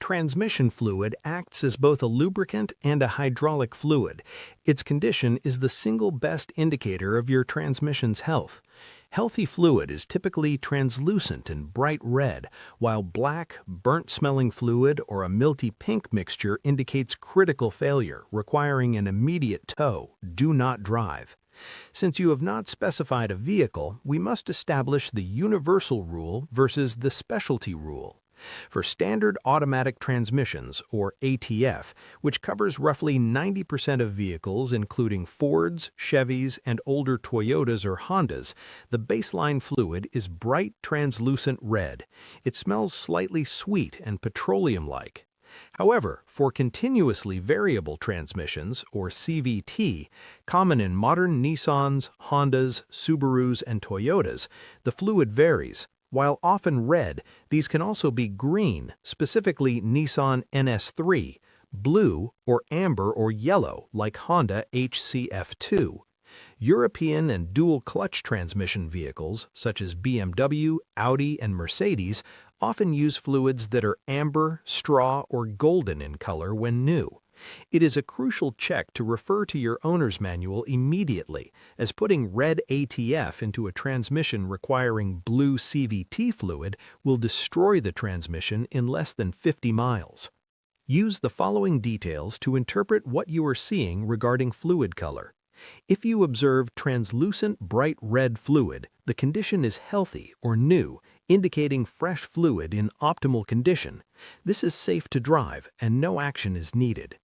transmission fluid acts as both a lubricant and a hydraulic fluid. Its condition is the single best indicator of your transmission's health. Healthy fluid is typically translucent and bright red, while black, burnt-smelling fluid or a milky pink mixture indicates critical failure, requiring an immediate tow. Do not drive. Since you have not specified a vehicle, we must establish the universal rule versus the specialty rule. For standard automatic transmissions, or ATF, which covers roughly 90% of vehicles including Fords, Chevys, and older Toyotas or Hondas, the baseline fluid is bright translucent red. It smells slightly sweet and petroleum-like. However, for continuously variable transmissions, or CVT, common in modern Nissans, Hondas, Subarus, and Toyotas, the fluid varies. While often red, these can also be green, specifically Nissan NS3, blue, or amber or yellow, like Honda HCF2. European and dual-clutch transmission vehicles, such as BMW, Audi, and Mercedes, often use fluids that are amber, straw, or golden in color when new. It is a crucial check to refer to your owner's manual immediately, as putting red ATF into a transmission requiring blue CVT fluid will destroy the transmission in less than 50 miles. Use the following details to interpret what you are seeing regarding fluid color. If you observe translucent bright red fluid, the condition is healthy or new, indicating fresh fluid in optimal condition. This is safe to drive and no action is needed.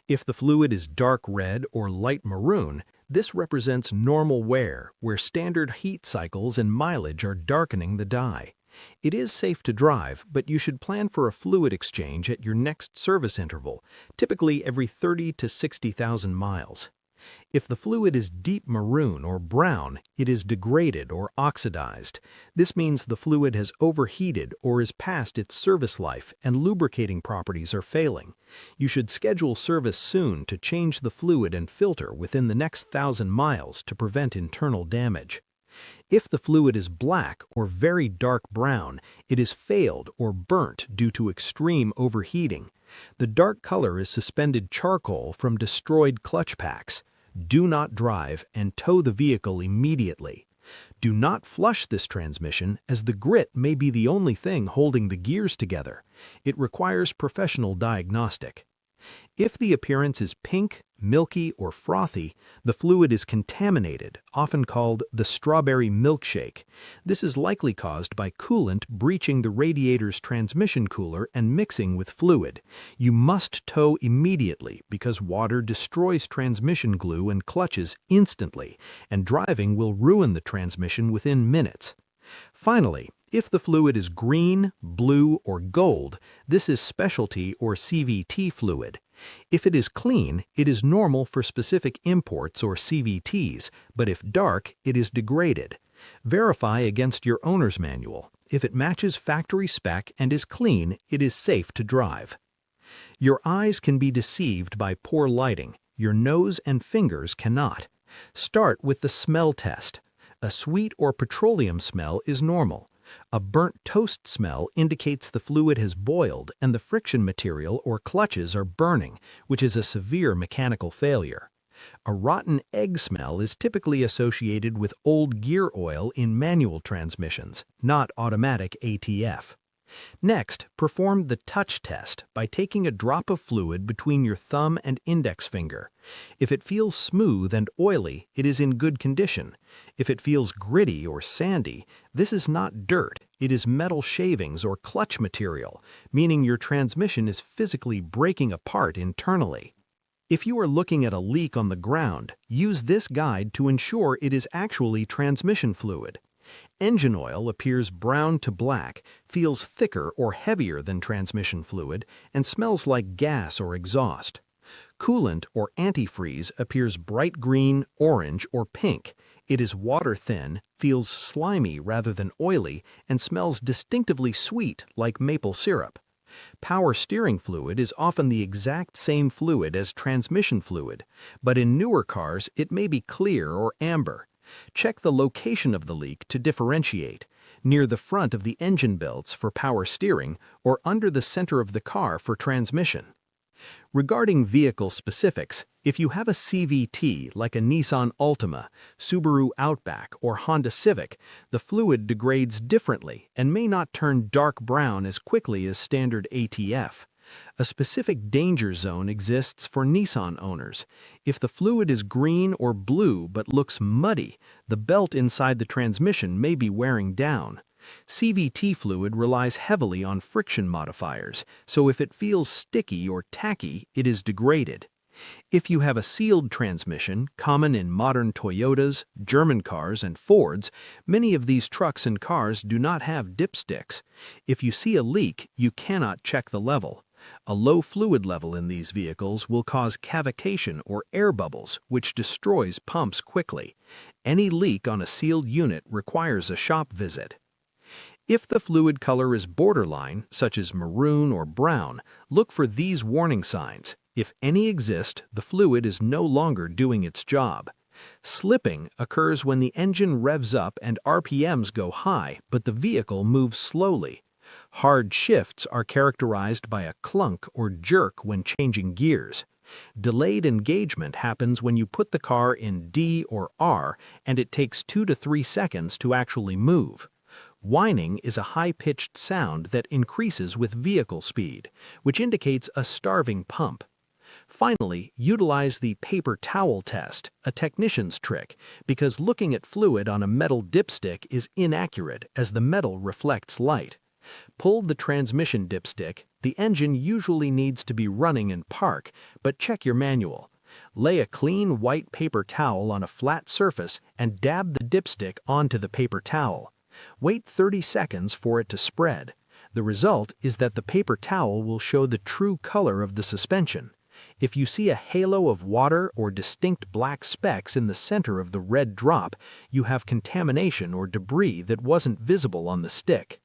If the fluid is dark red or light maroon, this represents normal wear, where standard heat cycles and mileage are darkening the dye. It is safe to drive, but you should plan for a fluid exchange at your next service interval, typically every 30 to 60,000 miles. If the fluid is deep maroon or brown, it is degraded or oxidized. This means the fluid has overheated or is past its service life and lubricating properties are failing. You should schedule service soon to change the fluid and filter within the next 1,000 miles to prevent internal damage. If the fluid is black or very dark brown, it is failed or burnt due to extreme overheating. The dark color is suspended charcoal from destroyed clutch packs. Do not drive and tow the vehicle immediately. Do not flush this transmission, as the grit may be the only thing holding the gears together. It requires professional diagnostic. If the appearance is pink, milky, or frothy, the fluid is contaminated, often called the strawberry milkshake. This is likely caused by coolant breaching the radiator's transmission cooler and mixing with fluid. You must tow immediately because water destroys transmission glue and clutches instantly, and driving will ruin the transmission within minutes. Finally, if the fluid is green, blue, or gold, this is specialty or CVT fluid. If it is clean, it is normal for specific imports or CVTs, but if dark, it is degraded. Verify against your owner's manual. If it matches factory spec and is clean, it is safe to drive. Your eyes can be deceived by poor lighting. Your nose and fingers cannot. Start with the smell test. A sweet or petroleum smell is normal. A burnt toast smell indicates the fluid has boiled and the friction material or clutches are burning, which is a severe mechanical failure. A rotten egg smell is typically associated with old gear oil in manual transmissions, not automatic ATF. Next, perform the touch test by taking a drop of fluid between your thumb and index finger. If it feels smooth and oily, it is in good condition. If it feels gritty or sandy, this is not dirt, it is metal shavings or clutch material, meaning your transmission is physically breaking apart internally. If you are looking at a leak on the ground, use this guide to ensure it is actually transmission fluid. Engine oil appears brown to black, feels thicker or heavier than transmission fluid, and smells like gas or exhaust. Coolant or antifreeze appears bright green, orange, or pink. It is water-thin, feels slimy rather than oily, and smells distinctively sweet like maple syrup. Power steering fluid is often the exact same fluid as transmission fluid, but in newer cars it may be clear or amber. Check the location of the leak to differentiate. near the front of the engine belts for power steering, or under the center of the car for transmission. Regarding vehicle specifics, if you have a CVT like a Nissan Altima, Subaru Outback, or Honda Civic, the fluid degrades differently and may not turn dark brown as quickly as Standard ATF. A specific danger zone exists for Nissan owners. If the fluid is green or blue but looks muddy, the belt inside the transmission may be wearing down. CVT fluid relies heavily on friction modifiers, so if it feels sticky or tacky, it is degraded. If you have a sealed transmission, common in modern Toyotas, German cars, and Fords, many of these trucks and cars do not have dipsticks. If you see a leak, you cannot check the level. A low fluid level in these vehicles will cause cavitation or air bubbles, which destroys pumps quickly. Any leak on a sealed unit requires a shop visit. If the fluid color is borderline, such as maroon or brown, look for these warning signs. If any exist, the fluid is no longer doing its job. Slipping occurs when the engine revs up and RPMs go high, but the vehicle moves slowly. Hard shifts are characterized by a clunk or jerk when changing gears. Delayed engagement happens when you put the car in D or R and it takes 2 to 3 seconds to actually move. Whining is a high-pitched sound that increases with vehicle speed, which indicates a starving pump. Finally, utilize the paper towel test, a technician's trick, because looking at fluid on a metal dipstick is inaccurate as the metal reflects light. Pull the transmission dipstick. The engine usually needs to be running in park, but check your manual. Lay a clean white paper towel on a flat surface and dab the dipstick onto the paper towel. Wait 30 seconds for it to spread. The result is that the paper towel will show the true color of the suspension. If you see a halo of water or distinct black specks in the center of the red drop, you have contamination or debris that wasn't visible on the stick.